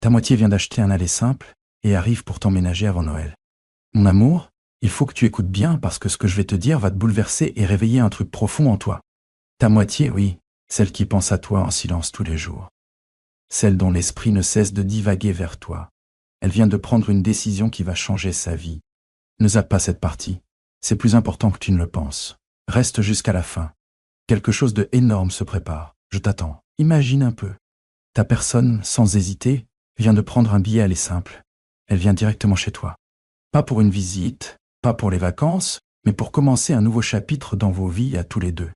Ta moitié vient d'acheter un aller simple et arrive pour t'emménager avant Noël. Mon amour, il faut que tu écoutes bien parce que ce que je vais te dire va te bouleverser et réveiller un truc profond en toi. Ta moitié, oui, celle qui pense à toi en silence tous les jours. Celle dont l'esprit ne cesse de divaguer vers toi. Elle vient de prendre une décision qui va changer sa vie. Ne zappe pas cette partie. C'est plus important que tu ne le penses. Reste jusqu'à la fin. Quelque chose de énorme se prépare. Je t'attends. Imagine un peu. Ta personne, sans hésiter, vient de prendre un billet aller simple. Elle vient directement chez toi. Pas pour une visite, pas pour les vacances, mais pour commencer un nouveau chapitre dans vos vies à tous les deux.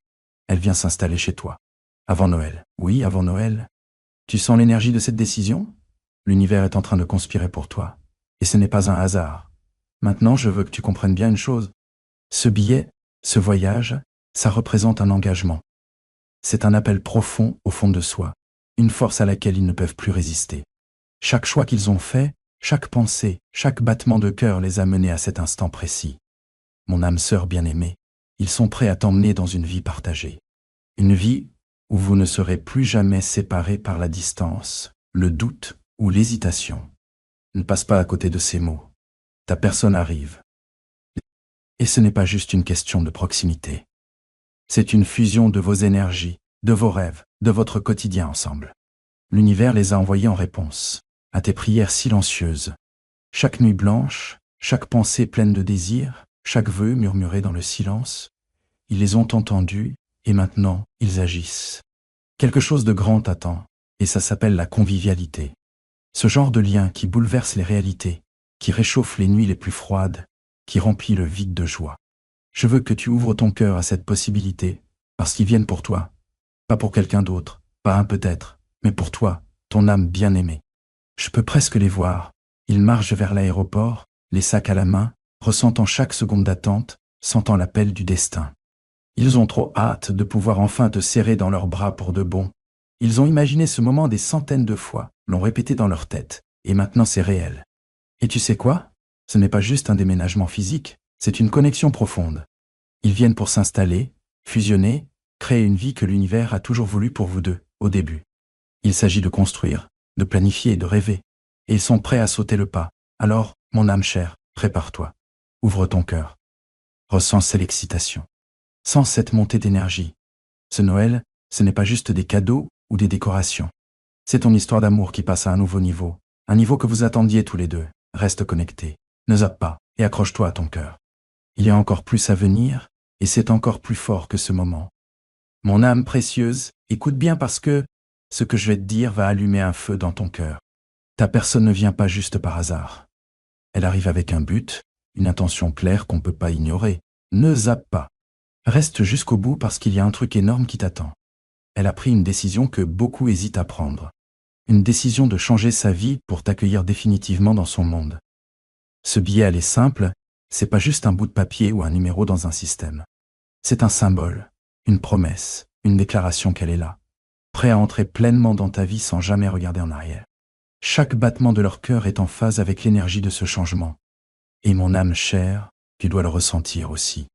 Elle vient s'installer chez toi. Avant Noël. Oui, avant Noël. Tu sens l'énergie de cette décision? L'univers est en train de conspirer pour toi. Et ce n'est pas un hasard. Maintenant, je veux que tu comprennes bien une chose. Ce billet, ce voyage, ça représente un engagement. C'est un appel profond au fond de soi, une force à laquelle ils ne peuvent plus résister. Chaque choix qu'ils ont fait, chaque pensée, chaque battement de cœur les a menés à cet instant précis. Mon âme sœur bien-aimée, ils sont prêts à t'emmener dans une vie partagée. Une vie où vous ne serez plus jamais séparés par la distance, le doute ou l'hésitation. Ne passe pas à côté de ces mots. Ta personne arrive. Et ce n'est pas juste une question de proximité. C'est une fusion de vos énergies, de vos rêves, de votre quotidien ensemble. L'univers les a envoyés en réponse à tes prières silencieuses. Chaque nuit blanche, chaque pensée pleine de désir, chaque vœu murmuré dans le silence, ils les ont entendus et maintenant ils agissent. Quelque chose de grand t'attend et ça s'appelle la convivialité. Ce genre de lien qui bouleverse les réalités, qui réchauffe les nuits les plus froides, qui remplit le vide de joie. Je veux que tu ouvres ton cœur à cette possibilité, parce qu'ils viennent pour toi, pas pour quelqu'un d'autre, pas un peut-être, mais pour toi, ton âme bien-aimée. Je peux presque les voir. Ils marchent vers l'aéroport, les sacs à la main, ressentant chaque seconde d'attente, sentant l'appel du destin. Ils ont trop hâte de pouvoir enfin te serrer dans leurs bras pour de bon. Ils ont imaginé ce moment des centaines de fois, l'ont répété dans leur tête, et maintenant c'est réel. Et tu sais quoi? Ce n'est pas juste un déménagement physique, c'est une connexion profonde. Ils viennent pour s'installer, fusionner, créer une vie que l'univers a toujours voulu pour vous deux, au début. Il s'agit de construire, de planifier et de rêver. Et ils sont prêts à sauter le pas. Alors, mon âme chère, prépare-toi. Ouvre ton cœur. Ressens cette excitation. Sens cette montée d'énergie. Ce Noël, ce n'est pas juste des cadeaux ou des décorations. C'est ton histoire d'amour qui passe à un nouveau niveau. Un niveau que vous attendiez tous les deux. Reste connecté. Ne zappe pas et accroche-toi à ton cœur. Il y a encore plus à venir et c'est encore plus fort que ce moment. Mon âme précieuse, écoute bien parce que ce que je vais te dire va allumer un feu dans ton cœur. Ta personne ne vient pas juste par hasard. Elle arrive avec un but, une intention claire qu'on ne peut pas ignorer. Ne zappe pas. Reste jusqu'au bout parce qu'il y a un truc énorme qui t'attend. Elle a pris une décision que beaucoup hésitent à prendre. Une décision de changer sa vie pour t'accueillir définitivement dans son monde. Ce billet, elle est simple, c'est pas juste un bout de papier ou un numéro dans un système. C'est un symbole, une promesse, une déclaration qu'elle est là, prêt à entrer pleinement dans ta vie sans jamais regarder en arrière. Chaque battement de leur cœur est en phase avec l'énergie de ce changement. Et mon âme chère, tu dois le ressentir aussi.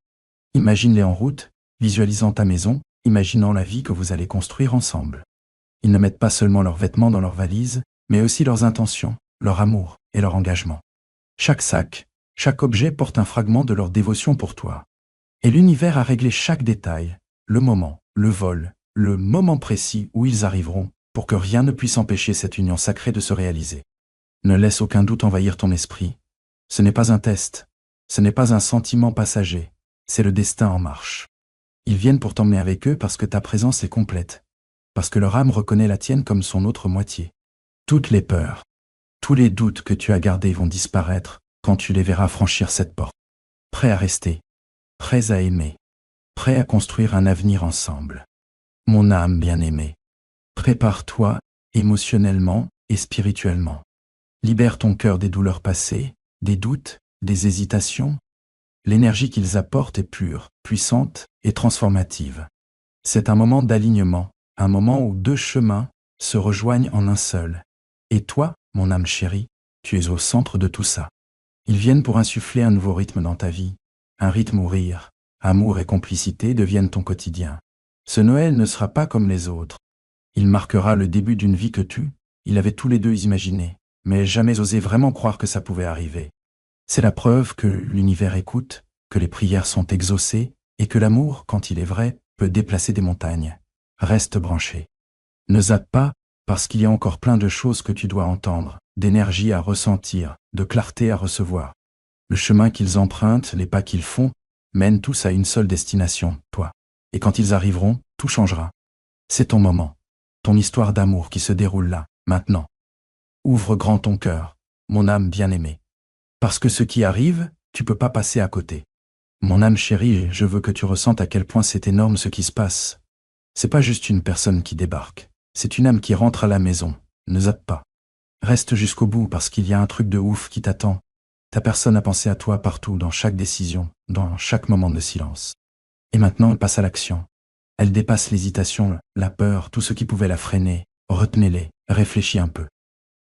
Imagine-les en route, visualisant ta maison, imaginant la vie que vous allez construire ensemble. Ils ne mettent pas seulement leurs vêtements dans leurs valises, mais aussi leurs intentions, leur amour et leur engagement. Chaque sac, chaque objet porte un fragment de leur dévotion pour toi. Et l'univers a réglé chaque détail, le moment, le vol, le moment précis où ils arriveront, pour que rien ne puisse empêcher cette union sacrée de se réaliser. Ne laisse aucun doute envahir ton esprit. Ce n'est pas un test, ce n'est pas un sentiment passager, c'est le destin en marche. Ils viennent pour t'emmener avec eux parce que ta présence est complète, parce que leur âme reconnaît la tienne comme son autre moitié. Toutes les peurs, tous les doutes que tu as gardés vont disparaître quand tu les verras franchir cette porte. Prêts à rester, prêts à aimer, prêts à construire un avenir ensemble. Mon âme bien-aimée, prépare-toi émotionnellement et spirituellement. Libère ton cœur des douleurs passées, des doutes, des hésitations. L'énergie qu'ils apportent est pure, puissante et transformative. C'est un moment d'alignement, un moment où deux chemins se rejoignent en un seul. Et toi, mon âme chérie, tu es au centre de tout ça. Ils viennent pour insuffler un nouveau rythme dans ta vie, un rythme où rire, amour et complicité deviennent ton quotidien. Ce Noël ne sera pas comme les autres. Il marquera le début d'une vie que tu, Ils l'avaient tous les deux imaginé, mais jamais osé vraiment croire que ça pouvait arriver. C'est la preuve que l'univers écoute, que les prières sont exaucées, et que l'amour, quand il est vrai, peut déplacer des montagnes. Reste branché. Ne zappe pas, parce qu'il y a encore plein de choses que tu dois entendre, d'énergie à ressentir, de clarté à recevoir. Le chemin qu'ils empruntent, les pas qu'ils font, mènent tous à une seule destination, toi. Et quand ils arriveront, tout changera. C'est ton moment, ton histoire d'amour qui se déroule là, maintenant. Ouvre grand ton cœur, mon âme bien-aimée. Parce que ce qui arrive, tu peux pas passer à côté. Mon âme chérie, je veux que tu ressentes à quel point c'est énorme ce qui se passe. C'est pas juste une personne qui débarque, c'est une âme qui rentre à la maison. Ne zappe pas. Reste jusqu'au bout parce qu'il y a un truc de ouf qui t'attend. Ta personne a pensé à toi partout, dans chaque décision, dans chaque moment de silence. Et maintenant, elle passe à l'action. Elle dépasse l'hésitation, la peur, tout ce qui pouvait la freiner. Retenez-les, réfléchis un peu.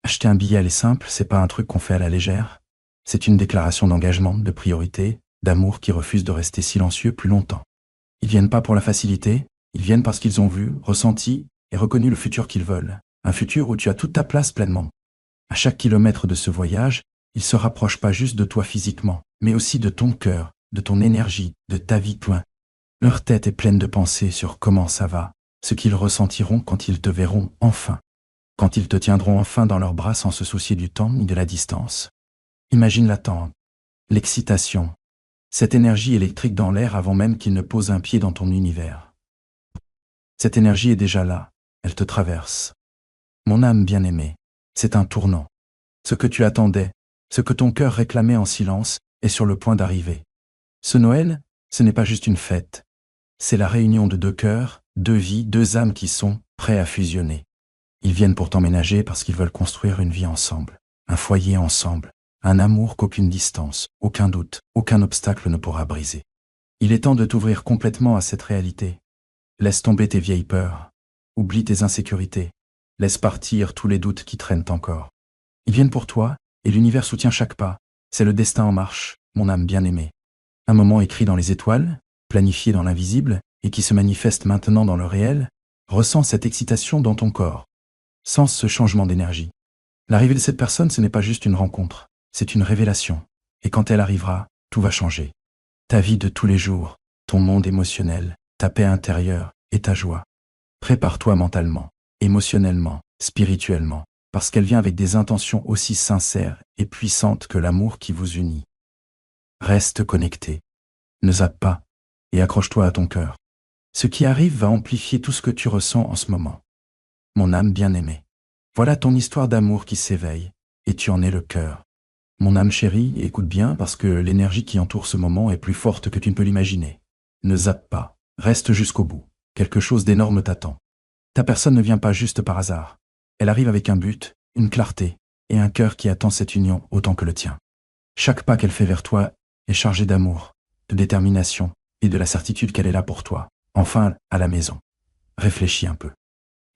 Acheter un billet, elle est simple, c'est pas un truc qu'on fait à la légère. C'est une déclaration d'engagement, de priorité, d'amour qui refuse de rester silencieux plus longtemps. Ils viennent pas pour la facilité, ils viennent parce qu'ils ont vu, ressenti et reconnu le futur qu'ils veulent. Un futur où tu as toute ta place pleinement. À chaque kilomètre de ce voyage, ils se rapprochent pas juste de toi physiquement, mais aussi de ton cœur, de ton énergie, de ta vie toi. Leur tête est pleine de pensées sur comment ça va, ce qu'ils ressentiront quand ils te verront enfin. Quand ils te tiendront enfin dans leurs bras sans se soucier du temps ni de la distance. Imagine l'attente, l'excitation, cette énergie électrique dans l'air avant même qu'ils ne posent un pied dans ton univers. Cette énergie est déjà là, elle te traverse. Mon âme bien-aimée, c'est un tournant. Ce que tu attendais, ce que ton cœur réclamait en silence, est sur le point d'arriver. Ce Noël, ce n'est pas juste une fête. C'est la réunion de deux cœurs, deux vies, deux âmes qui sont prêts à fusionner. Ils viennent pour t'emménager parce qu'ils veulent construire une vie ensemble, un foyer ensemble, un amour qu'aucune distance, aucun doute, aucun obstacle ne pourra briser. Il est temps de t'ouvrir complètement à cette réalité. Laisse tomber tes vieilles peurs, oublie tes insécurités, laisse partir tous les doutes qui traînent encore. Ils viennent pour toi, et l'univers soutient chaque pas. C'est le destin en marche, mon âme bien-aimée. Un moment écrit dans les étoiles, planifié dans l'invisible, et qui se manifeste maintenant dans le réel, ressens cette excitation dans ton corps. Sens ce changement d'énergie. L'arrivée de cette personne, ce n'est pas juste une rencontre, c'est une révélation. Et quand elle arrivera, tout va changer. Ta vie de tous les jours, ton monde émotionnel, ta paix intérieure et ta joie. Prépare-toi mentalement, émotionnellement, spirituellement, parce qu'elle vient avec des intentions aussi sincères et puissantes que l'amour qui vous unit. Reste connecté. Ne zappe pas et accroche-toi à ton cœur. Ce qui arrive va amplifier tout ce que tu ressens en ce moment. Mon âme bien-aimée. Voilà ton histoire d'amour qui s'éveille, et tu en es le cœur. Mon âme chérie, écoute bien parce que l'énergie qui entoure ce moment est plus forte que tu ne peux l'imaginer. Ne zappe pas, reste jusqu'au bout. Quelque chose d'énorme t'attend. Ta personne ne vient pas juste par hasard. Elle arrive avec un but, une clarté, et un cœur qui attend cette union autant que le tien. Chaque pas qu'elle fait vers toi est chargé d'amour, de détermination et de la certitude qu'elle est là pour toi, enfin à la maison. Réfléchis un peu.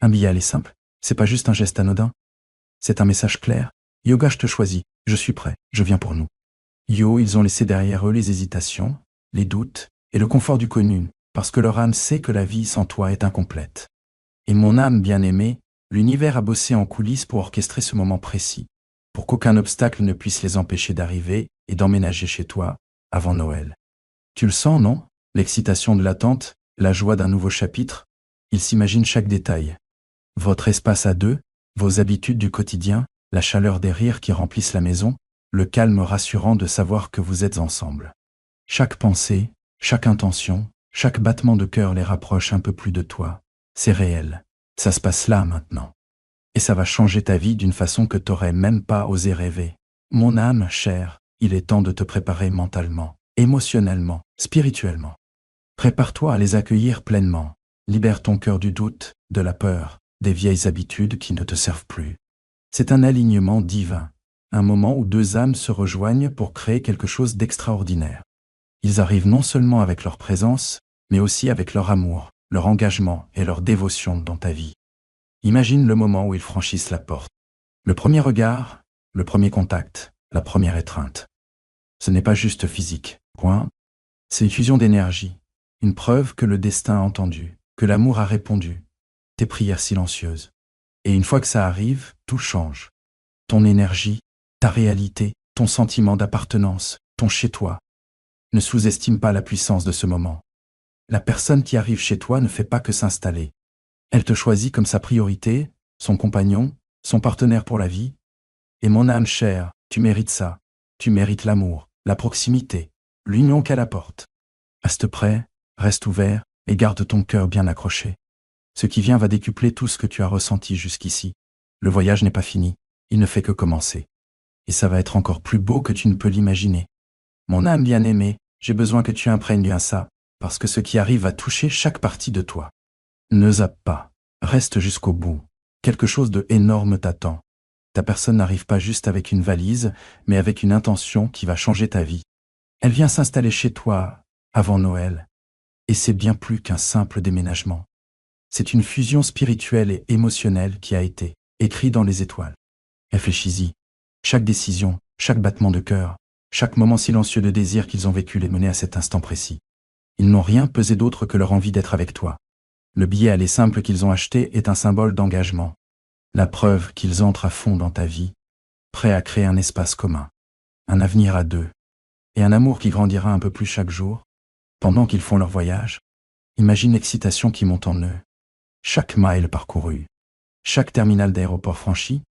Un billet aller simple, c'est pas juste un geste anodin. C'est un message clair. Yoga, je te choisis, je suis prêt, je viens pour nous. Yo, ils ont laissé derrière eux les hésitations, les doutes et le confort du connu, parce que leur âme sait que la vie sans toi est incomplète. Et mon âme bien-aimée, l'univers a bossé en coulisses pour orchestrer ce moment précis, pour qu'aucun obstacle ne puisse les empêcher d'arriver et d'emménager chez toi avant Noël. Tu le sens, non? L'excitation de l'attente, la joie d'un nouveau chapitre, ils s'imaginent chaque détail. Votre espace à deux, vos habitudes du quotidien, la chaleur des rires qui remplissent la maison, le calme rassurant de savoir que vous êtes ensemble. Chaque pensée, chaque intention, chaque battement de cœur les rapproche un peu plus de toi. C'est réel. Ça se passe là maintenant. Et ça va changer ta vie d'une façon que t'aurais même pas osé rêver. Mon âme chère, il est temps de te préparer mentalement, émotionnellement, spirituellement. Prépare-toi à les accueillir pleinement. Libère ton cœur du doute, de la peur, des vieilles habitudes qui ne te servent plus. C'est un alignement divin, un moment où deux âmes se rejoignent pour créer quelque chose d'extraordinaire. Ils arrivent non seulement avec leur présence, mais aussi avec leur amour, leur engagement et leur dévotion dans ta vie. Imagine le moment où ils franchissent la porte. Le premier regard, le premier contact, la première étreinte. Ce n'est pas juste physique, point. C'est une fusion d'énergie, une preuve que le destin a entendu, que l'amour a répondu, tes prières silencieuses. Et une fois que ça arrive, tout change. Ton énergie, ta réalité, ton sentiment d'appartenance, ton chez-toi. Ne sous-estime pas la puissance de ce moment. La personne qui arrive chez toi ne fait pas que s'installer. Elle te choisit comme sa priorité, son compagnon, son partenaire pour la vie. Et mon âme chère, tu mérites ça. Tu mérites l'amour, la proximité, l'union qu'elle apporte. Reste prêt, reste ouvert et garde ton cœur bien accroché. Ce qui vient va décupler tout ce que tu as ressenti jusqu'ici. Le voyage n'est pas fini, il ne fait que commencer. Et ça va être encore plus beau que tu ne peux l'imaginer. Mon âme bien-aimée, j'ai besoin que tu imprègnes bien ça, parce que ce qui arrive va toucher chaque partie de toi. Ne zappe pas, reste jusqu'au bout. Quelque chose de énorme t'attend. Ta personne n'arrive pas juste avec une valise, mais avec une intention qui va changer ta vie. Elle vient s'installer chez toi avant Noël. Et c'est bien plus qu'un simple déménagement. C'est une fusion spirituelle et émotionnelle qui a été écrite dans les étoiles. Réfléchis-y. Chaque décision, chaque battement de cœur, chaque moment silencieux de désir qu'ils ont vécu les mener à cet instant précis. Ils n'ont rien pesé d'autre que leur envie d'être avec toi. Le billet aller simple qu'ils ont acheté est un symbole d'engagement. La preuve qu'ils entrent à fond dans ta vie, prêts à créer un espace commun, un avenir à deux, et un amour qui grandira un peu plus chaque jour. Pendant qu'ils font leur voyage, imagine l'excitation qui monte en eux. Chaque mile parcouru, chaque terminal d'aéroport franchi,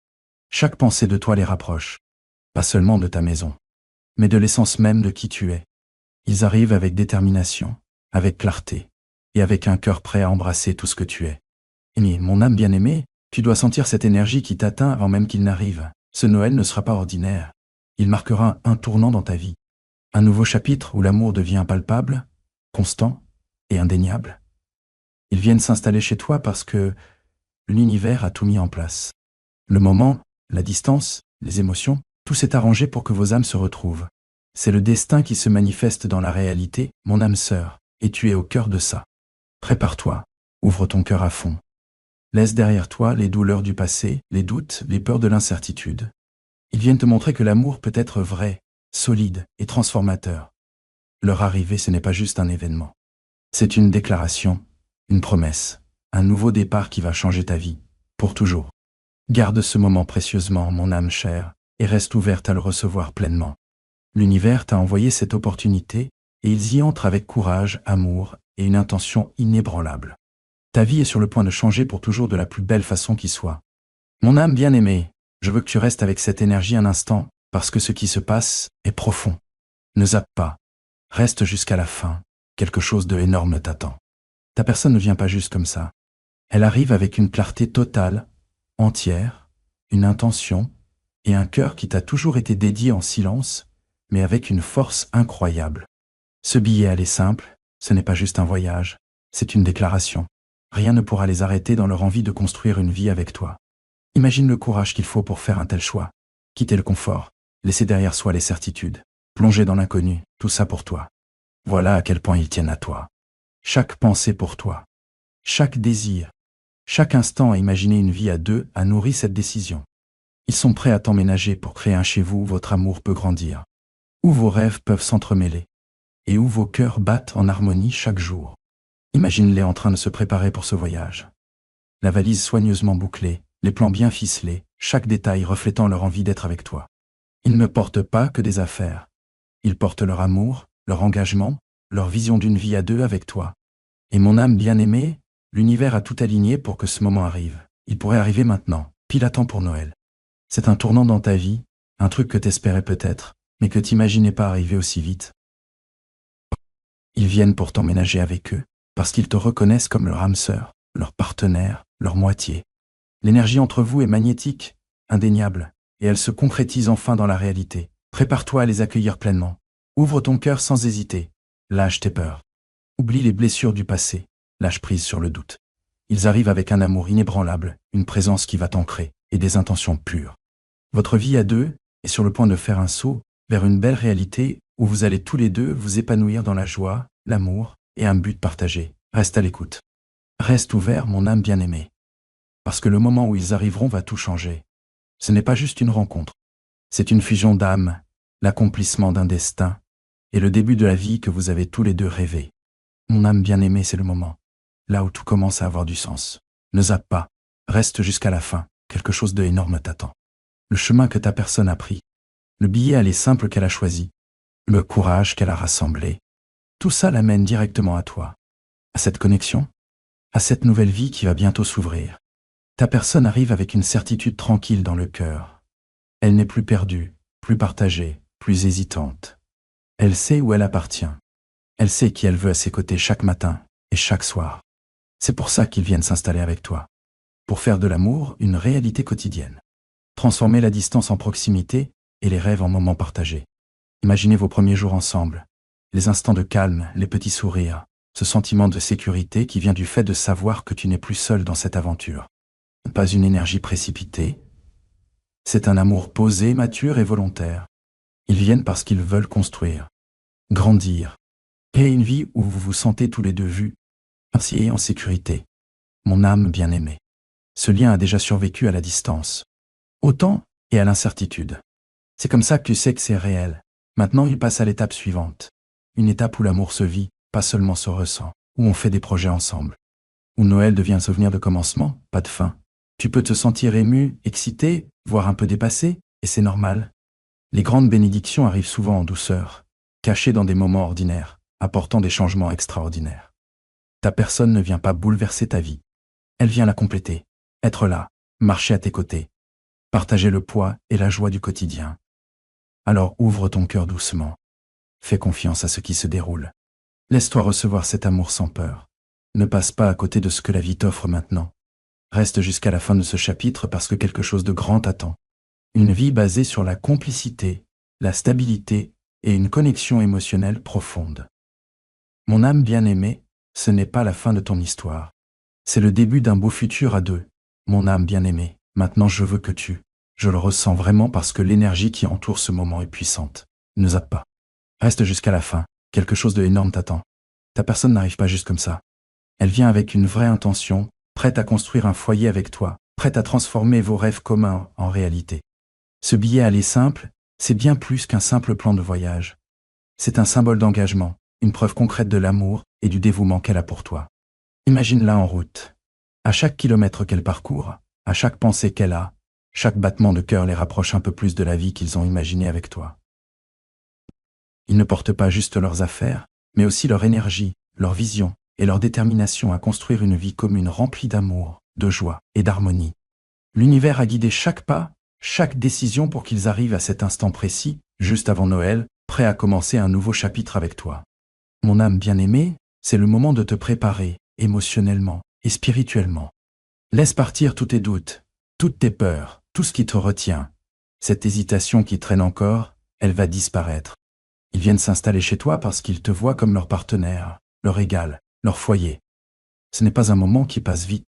chaque pensée de toi les rapproche, pas seulement de ta maison, mais de l'essence même de qui tu es. Ils arrivent avec détermination, avec clarté, et avec un cœur prêt à embrasser tout ce que tu es. Mais mon âme bien-aimée, tu dois sentir cette énergie qui t'atteint avant même qu'il n'arrive. Ce Noël ne sera pas ordinaire. Il marquera un tournant dans ta vie. Un nouveau chapitre où l'amour devient palpable, constant et indéniable. Ils viennent s'installer chez toi parce que l'univers a tout mis en place. Le moment, la distance, les émotions, tout s'est arrangé pour que vos âmes se retrouvent. C'est le destin qui se manifeste dans la réalité, mon âme sœur, et tu es au cœur de ça. Prépare-toi, ouvre ton cœur à fond. Laisse derrière toi les douleurs du passé, les doutes, les peurs de l'incertitude. Ils viennent te montrer que l'amour peut être vrai, solide et transformateur. Leur arrivée, ce n'est pas juste un événement. C'est une déclaration, une promesse, un nouveau départ qui va changer ta vie, pour toujours. Garde ce moment précieusement, mon âme chère, et reste ouverte à le recevoir pleinement. L'univers t'a envoyé cette opportunité, et ils y entrent avec courage, amour et une intention inébranlable. Ta vie est sur le point de changer pour toujours de la plus belle façon qui soit. Mon âme bien-aimée, je veux que tu restes avec cette énergie un instant, parce que ce qui se passe est profond. Ne zappe pas. Reste jusqu'à la fin. Quelque chose de énorme t'attend. Ta personne ne vient pas juste comme ça. Elle arrive avec une clarté totale, entière, une intention et un cœur qui t'a toujours été dédié en silence, mais avec une force incroyable. Ce billet aller simple, ce n'est pas juste un voyage, c'est une déclaration. Rien ne pourra les arrêter dans leur envie de construire une vie avec toi. Imagine le courage qu'il faut pour faire un tel choix. Quitter le confort, laisser derrière soi les certitudes, plonger dans l'inconnu, tout ça pour toi. Voilà à quel point ils tiennent à toi. Chaque pensée pour toi, chaque désir, chaque instant à imaginer une vie à deux a nourri cette décision. Ils sont prêts à t'emménager pour créer un chez vous où votre amour peut grandir, où vos rêves peuvent s'entremêler, et où vos cœurs battent en harmonie chaque jour. Imagine-les en train de se préparer pour ce voyage. La valise soigneusement bouclée, les plans bien ficelés, chaque détail reflétant leur envie d'être avec toi. Ils ne portent pas que des affaires. Ils portent leur amour, leur engagement, leur vision d'une vie à deux avec toi. Et mon âme bien-aimée, l'univers a tout aligné pour que ce moment arrive. Il pourrait arriver maintenant, pile à temps pour Noël. C'est un tournant dans ta vie, un truc que t'espérais peut-être, mais que t'imaginais pas arriver aussi vite. Ils viennent pour t'emménager avec eux, parce qu'ils te reconnaissent comme leur âme sœur, leur partenaire, leur moitié. L'énergie entre vous est magnétique, indéniable, et elle se concrétise enfin dans la réalité. Prépare-toi à les accueillir pleinement. Ouvre ton cœur sans hésiter. Lâche tes peurs. Oublie les blessures du passé. Lâche prise sur le doute. Ils arrivent avec un amour inébranlable, une présence qui va t'ancrer, et des intentions pures. Votre vie à deux est sur le point de faire un saut vers une belle réalité où vous allez tous les deux vous épanouir dans la joie, l'amour et un but partagé. Reste à l'écoute. Reste ouvert, mon âme bien-aimée. Parce que le moment où ils arriveront va tout changer. Ce n'est pas juste une rencontre. C'est une fusion d'âmes, l'accomplissement d'un destin et le début de la vie que vous avez tous les deux rêvé. Mon âme bien-aimée, c'est le moment. Là où tout commence à avoir du sens. Ne zappe pas. Reste jusqu'à la fin, quelque chose d'énorme t'attend. Le chemin que ta personne a pris, le billet aller simple qu'elle a choisi, le courage qu'elle a rassemblé, tout ça l'amène directement à toi, à cette connexion, à cette nouvelle vie qui va bientôt s'ouvrir. Ta personne arrive avec une certitude tranquille dans le cœur. Elle n'est plus perdue, plus partagée, plus hésitante. Elle sait où elle appartient. Elle sait qui elle veut à ses côtés chaque matin et chaque soir. C'est pour ça qu'ils viennent s'installer avec toi. Pour faire de l'amour une réalité quotidienne. Transformer la distance en proximité et les rêves en moments partagés. Imaginez vos premiers jours ensemble. Les instants de calme, les petits sourires, ce sentiment de sécurité qui vient du fait de savoir que tu n'es plus seul dans cette aventure. Pas une énergie précipitée. C'est un amour posé, mature et volontaire. Ils viennent parce qu'ils veulent construire, grandir, créer une vie où vous vous sentez tous les deux vus, ainsi et en sécurité. Mon âme bien-aimée. Ce lien a déjà survécu à la distance, au temps et à l'incertitude. C'est comme ça que tu sais que c'est réel. Maintenant, il passe à l'étape suivante. Une étape où l'amour se vit, pas seulement se ressent, où on fait des projets ensemble. Où Noël devient un souvenir de commencement, pas de fin. Tu peux te sentir ému, excité, voire un peu dépassé, et c'est normal. Les grandes bénédictions arrivent souvent en douceur, cachées dans des moments ordinaires, apportant des changements extraordinaires. Ta personne ne vient pas bouleverser ta vie. Elle vient la compléter, être là, marcher à tes côtés, partager le poids et la joie du quotidien. Alors ouvre ton cœur doucement. Fais confiance à ce qui se déroule. Laisse-toi recevoir cet amour sans peur. Ne passe pas à côté de ce que la vie t'offre maintenant. Reste jusqu'à la fin de ce chapitre parce que quelque chose de grand t'attend. Une vie basée sur la complicité, la stabilité et une connexion émotionnelle profonde. Mon âme bien-aimée, ce n'est pas la fin de ton histoire. C'est le début d'un beau futur à deux. Mon âme bien-aimée, maintenant je veux que tu. Je le ressens vraiment parce que l'énergie qui entoure ce moment est puissante. Ne zappe pas. Reste jusqu'à la fin. Quelque chose de énorme t'attend. Ta personne n'arrive pas juste comme ça. Elle vient avec une vraie intention, prête à construire un foyer avec toi, prête à transformer vos rêves communs en réalité. Ce billet aller simple, c'est bien plus qu'un simple plan de voyage. C'est un symbole d'engagement, une preuve concrète de l'amour et du dévouement qu'elle a pour toi. Imagine-la en route. À chaque kilomètre qu'elle parcourt, à chaque pensée qu'elle a, chaque battement de cœur les rapproche un peu plus de la vie qu'ils ont imaginée avec toi. Ils ne portent pas juste leurs affaires, mais aussi leur énergie, leur vision et leur détermination à construire une vie commune remplie d'amour, de joie et d'harmonie. L'univers a guidé chaque pas, chaque décision pour qu'ils arrivent à cet instant précis, juste avant Noël, prêts à commencer un nouveau chapitre avec toi. Mon âme bien-aimée, c'est le moment de te préparer, émotionnellement et spirituellement. Laisse partir tous tes doutes, toutes tes peurs, tout ce qui te retient. Cette hésitation qui traîne encore, elle va disparaître. Ils viennent s'installer chez toi parce qu'ils te voient comme leur partenaire, leur égal, leur foyer. Ce n'est pas un moment qui passe vite.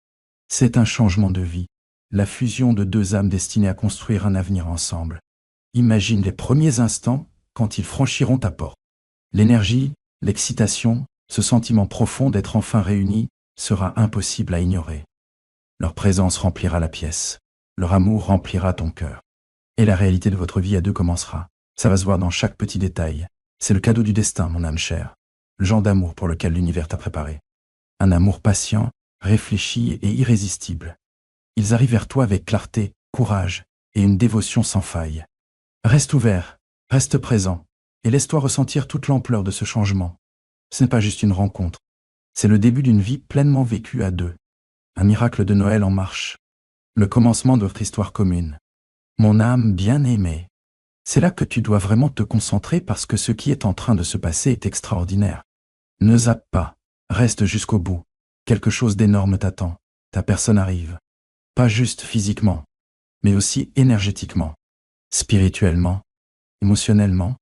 C'est un changement de vie, la fusion de deux âmes destinées à construire un avenir ensemble. Imagine les premiers instants quand ils franchiront ta porte. L'énergie, l'excitation, ce sentiment profond d'être enfin réunis sera impossible à ignorer. Leur présence remplira la pièce. Leur amour remplira ton cœur. Et la réalité de votre vie à deux commencera. Ça va se voir dans chaque petit détail. C'est le cadeau du destin, mon âme chère. Le genre d'amour pour lequel l'univers t'a préparé. Un amour patient, réfléchi et irrésistible. Ils arrivent vers toi avec clarté, courage et une dévotion sans faille. Reste ouvert, reste présent et laisse-toi ressentir toute l'ampleur de ce changement. Ce n'est pas juste une rencontre. C'est le début d'une vie pleinement vécue à deux. Un miracle de Noël en marche. Le commencement de votre histoire commune. Mon âme bien-aimée. C'est là que tu dois vraiment te concentrer parce que ce qui est en train de se passer est extraordinaire. Ne zappe pas, reste jusqu'au bout. Quelque chose d'énorme t'attend. Ta personne arrive. Pas juste physiquement, mais aussi énergétiquement, spirituellement, émotionnellement,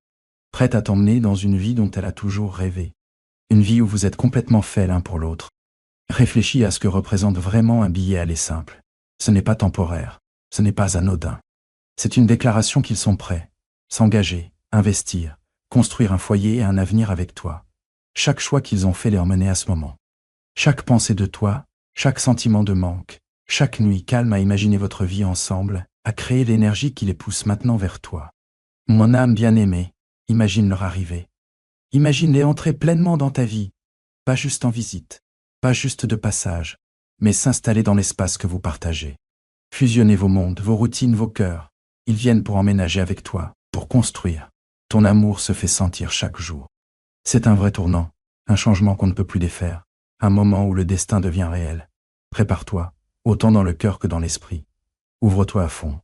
prête à t'emmener dans une vie dont elle a toujours rêvé. Une vie où vous êtes complètement faits l'un pour l'autre. Réfléchis à ce que représente vraiment un billet aller simple. Ce n'est pas temporaire, ce n'est pas anodin. C'est une déclaration qu'ils sont prêts. S'engager, investir, construire un foyer et un avenir avec toi. Chaque choix qu'ils ont fait les emmener à ce moment. Chaque pensée de toi, chaque sentiment de manque, chaque nuit calme à imaginer votre vie ensemble, à créer l'énergie qui les pousse maintenant vers toi. Mon âme bien-aimée, imagine leur arrivée. Imagine les entrer pleinement dans ta vie, pas juste en visite, pas juste de passage, mais s'installer dans l'espace que vous partagez. Fusionnez vos mondes, vos routines, vos cœurs. Ils viennent pour emménager avec toi, pour construire. Ton amour se fait sentir chaque jour. C'est un vrai tournant, un changement qu'on ne peut plus défaire, un moment où le destin devient réel. Prépare-toi, autant dans le cœur que dans l'esprit. Ouvre-toi à fond.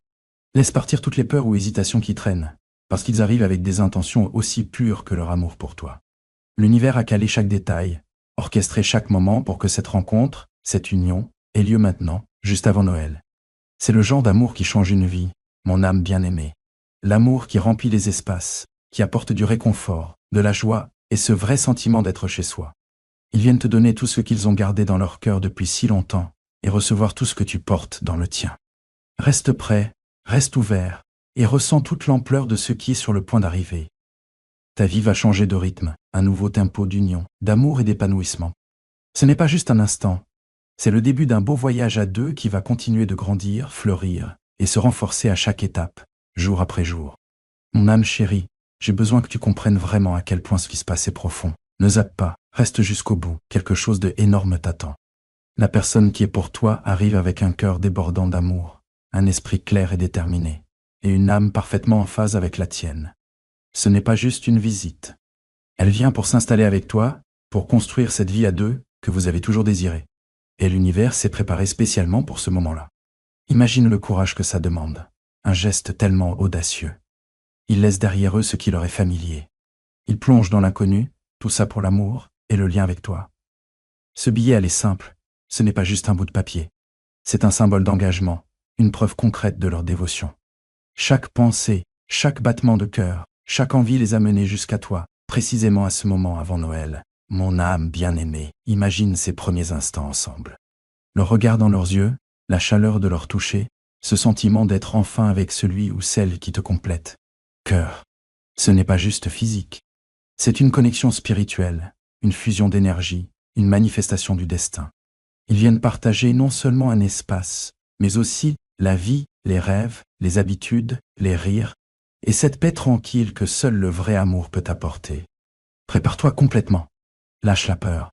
Laisse partir toutes les peurs ou hésitations qui traînent, parce qu'ils arrivent avec des intentions aussi pures que leur amour pour toi. L'univers a calé chaque détail, orchestré chaque moment pour que cette rencontre, cette union, ait lieu maintenant, juste avant Noël. C'est le genre d'amour qui change une vie, mon âme bien-aimée. L'amour qui remplit les espaces, qui apporte du réconfort, de la joie et ce vrai sentiment d'être chez soi. Ils viennent te donner tout ce qu'ils ont gardé dans leur cœur depuis si longtemps et recevoir tout ce que tu portes dans le tien. Reste prêt, reste ouvert et ressens toute l'ampleur de ce qui est sur le point d'arriver. Ta vie va changer de rythme, un nouveau tempo d'union, d'amour et d'épanouissement. Ce n'est pas juste un instant, c'est le début d'un beau voyage à deux qui va continuer de grandir, fleurir et se renforcer à chaque étape, jour après jour. Mon âme chérie, j'ai besoin que tu comprennes vraiment à quel point ce qui se passe est profond. Ne zappe pas, reste jusqu'au bout, quelque chose de énorme t'attend. La personne qui est pour toi arrive avec un cœur débordant d'amour, un esprit clair et déterminé, et une âme parfaitement en phase avec la tienne. Ce n'est pas juste une visite. Elle vient pour s'installer avec toi, pour construire cette vie à deux que vous avez toujours désirée. Et l'univers s'est préparé spécialement pour ce moment-là. Imagine le courage que ça demande, un geste tellement audacieux. Ils laissent derrière eux ce qui leur est familier. Ils plongent dans l'inconnu, tout ça pour l'amour et le lien avec toi. Ce billet, elle est simple, ce n'est pas juste un bout de papier. C'est un symbole d'engagement, une preuve concrète de leur dévotion. Chaque pensée, chaque battement de cœur, chaque envie les a menés jusqu'à toi, précisément à ce moment avant Noël. Mon âme bien-aimée, imagine ces premiers instants ensemble. Le regard dans leurs yeux, la chaleur de leur toucher, ce sentiment d'être enfin avec celui ou celle qui te complète. Cœur. Ce n'est pas juste physique. C'est une connexion spirituelle, une fusion d'énergie, une manifestation du destin. Ils viennent partager non seulement un espace, mais aussi la vie, les rêves, les habitudes, les rires, et cette paix tranquille que seul le vrai amour peut apporter. Prépare-toi complètement. Lâche la peur.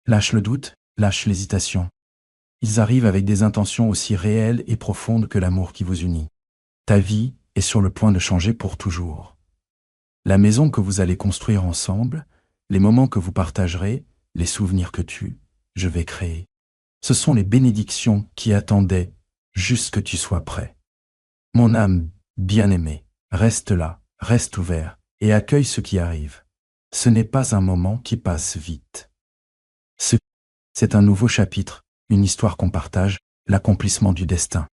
Lâche le doute, lâche l'hésitation. Ils arrivent avec des intentions aussi réelles et profondes que l'amour qui vous unit. Ta vie est sur le point de changer pour toujours. La maison que vous allez construire ensemble, les moments que vous partagerez, les souvenirs que je vais créer. Ce sont les bénédictions qui attendaient juste que tu sois prêt. Mon âme bien-aimée, reste là, reste ouvert et accueille ce qui arrive. Ce n'est pas un moment qui passe vite. C'est un nouveau chapitre, une histoire qu'on partage, l'accomplissement du destin.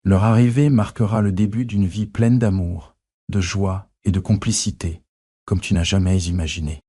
Leur arrivée marquera le début d'une vie pleine d'amour, de joie et de complicité, comme tu n'as jamais imaginé.